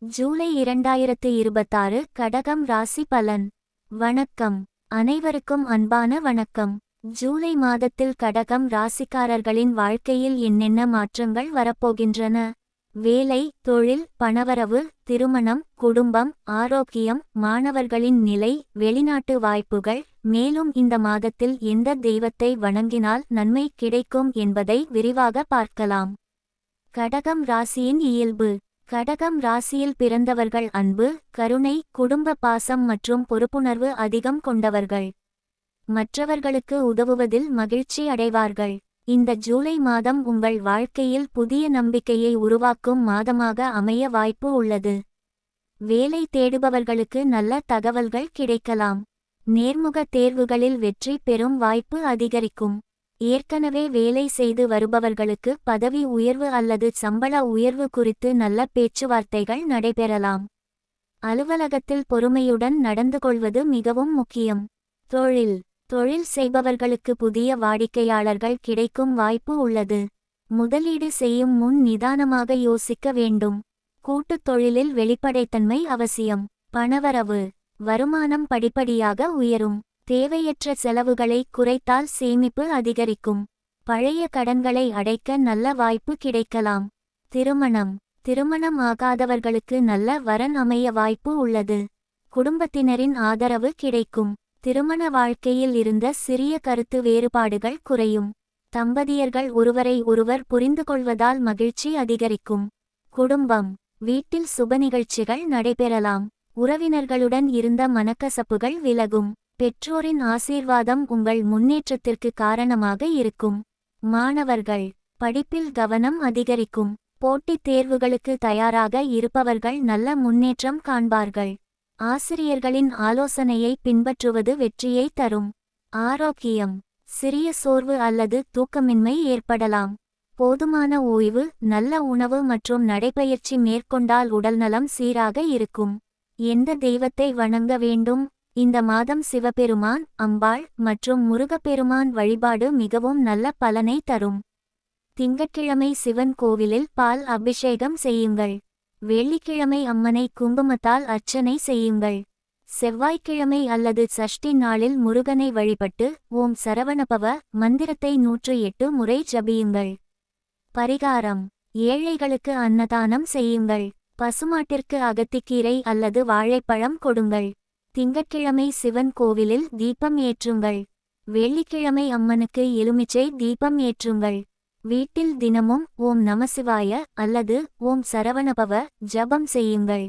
ஜூலை 2026 கடகம் ராசி பலன். வணக்கம். அனைவருக்கும் அன்பான வணக்கம். ஜூலை மாதத்தில் கடகம் ராசிக்காரர்களின் வாழ்க்கையில் என்னென்ன மாற்றங்கள் வரப்போகின்றன? வேலை, தொழில், பணவரவு, திருமணம், குடும்பம், ஆரோக்கியம், மாணவர்களின் நிலை, வெளிநாட்டு வாய்ப்புகள், மேலும் இந்த மாதத்தில் எந்த தெய்வத்தை வணங்கினால் நன்மை கிடைக்கும் என்பதை விரிவாக பார்க்கலாம். கடகம் ராசியின் இயல்பு. கடகம் ராசியில் பிறந்தவர்கள் அன்பு, கருணை, குடும்ப பாசம் மற்றும் பொறுப்புணர்வு அதிகம் கொண்டவர்கள். மற்றவர்களுக்கு உதவுவதில் மகிழ்ச்சி அடைவார்கள். இந்த ஜூலை மாதம் உங்கள் வாழ்க்கையில் புதிய நம்பிக்கையை உருவாக்கும் மாதமாக அமைய வாய்ப்பு உள்ளது. வேலை தேடுபவர்களுக்கு நல்ல தகவல்கள் கிடைக்கலாம். நேர்முக தேர்வுகளில் வெற்றி பெறும் வாய்ப்பு அதிகரிக்கும். ஏற்கனவே வேலை செய்து வருபவர்களுக்கு பதவி உயர்வு அல்லது சம்பள உயர்வு குறித்து நல்ல பேச்சுவார்த்தைகள் நடைபெறலாம். அலுவலகத்தில் பொறுமையுடன் நடந்து கொள்வது மிகவும் முக்கியம். தொழில் செய்பவர்களுக்கு புதிய வாடிக்கையாளர்கள் கிடைக்கும் வாய்ப்பு உள்ளது. முதலீடு செய்யும் முன் நிதானமாக யோசிக்க வேண்டும். கூட்டுத் தொழிலில் வெளிப்படைத்தன்மை அவசியம். பணவரவு. வருமானம் படிப்படியாக உயரும். தேவையற்ற செலவுகளை குறைத்தால் சேமிப்பு அதிகரிக்கும். பழைய கடன்களை அடைக்க நல்ல வாய்ப்பு கிடைக்கலாம். திருமணம் ஆகாதவர்களுக்கு நல்ல வரன் அமைய வாய்ப்பு உள்ளது. குடும்பத்தினரின் ஆதரவு கிடைக்கும். திருமண வாழ்க்கையில் இருந்த சிறிய கருத்து வேறுபாடுகள் குறையும். தம்பதியர்கள் ஒருவரை ஒருவர் புரிந்துகொள்வதால் மகிழ்ச்சி அதிகரிக்கும். குடும்பம். வீட்டில் சுப நிகழ்ச்சிகள் நடைபெறலாம். உறவினர்களுடன் இருந்த மனக்கசப்புகள் விலகும். பெற்றோரின் ஆசீர்வாதம் உங்கள் முன்னேற்றத்திற்கு காரணமாக இருக்கும். மாணவர்கள். படிப்பில் கவனம் அதிகரிக்கும். போட்டித் தேர்வுகளுக்கு தயாராக இருப்பவர்கள் நல்ல முன்னேற்றம் காண்பார்கள். ஆசிரியர்களின் ஆலோசனையை பின்பற்றுவது வெற்றியை தரும். ஆரோக்கியம். சிறிய சோர்வு அல்லது தூக்கமின்மை ஏற்படலாம். போதுமான ஓய்வு, நல்ல உணவு மற்றும் நடைபயிற்சி மேற்கொண்டால் உடல்நலம் சீராக இருக்கும். எந்த தெய்வத்தை வணங்க வேண்டும்? இந்த மாதம் சிவபெருமான், அம்பாள் மற்றும் முருகப்பெருமான் வழிபாடு மிகவும் நல்ல பலனை தரும். திங்கட்கிழமை சிவன் கோவிலில் பால் அபிஷேகம் செய்யுங்கள். வெள்ளிக்கிழமை அம்மனை குங்குமத்தால் அர்ச்சனை செய்யுங்கள். செவ்வாய்க்கிழமை அல்லது சஷ்டி நாளில் முருகனை வழிபட்டு ஓம் சரவணபவ மந்திரத்தை 108 முறை ஜபியுங்கள். பரிகாரம். ஏழைகளுக்கு அன்னதானம் செய்யுங்கள். பசுமாட்டிற்கு அகத்திக்கீரை அல்லது வாழைப்பழம் கொடுங்கள். திங்கட்கிழமை சிவன் கோவிலில் தீபம் ஏற்றுங்கள். வெள்ளிக்கிழமை அம்மனுக்கு எலுமிச்சை தீபம் ஏற்றுங்கள். வீட்டில் தினமும் ஓம் நமசிவாய அல்லது ஓம் சரவணபவ ஜபம் செய்யுங்கள்.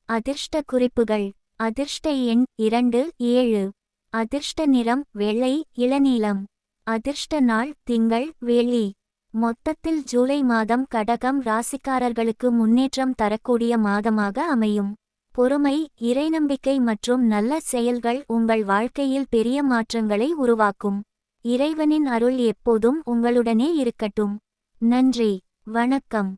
அதிர்ஷ்ட குறிப்புகள். அதிர்ஷ்ட எண் 2, 7. அதிர்ஷ்ட நிறம் வெள்ளை, இளநீலம். அதிர்ஷ்ட நாள் திங்கள், வெள்ளி. மொத்தத்தில் ஜூலை மாதம் கடகம் ராசிக்காரர்களுக்கு முன்னேற்றம் தரக்கூடிய மாதமாக அமையும். பொறுமை, இறைநம்பிக்கை மற்றும் நல்ல செயல்கள் உங்கள் வாழ்க்கையில் பெரிய மாற்றங்களை உருவாக்கும். இறைவனின் அருள் எப்போதும் உங்களுடனே இருக்கட்டும். நன்றி. வணக்கம்.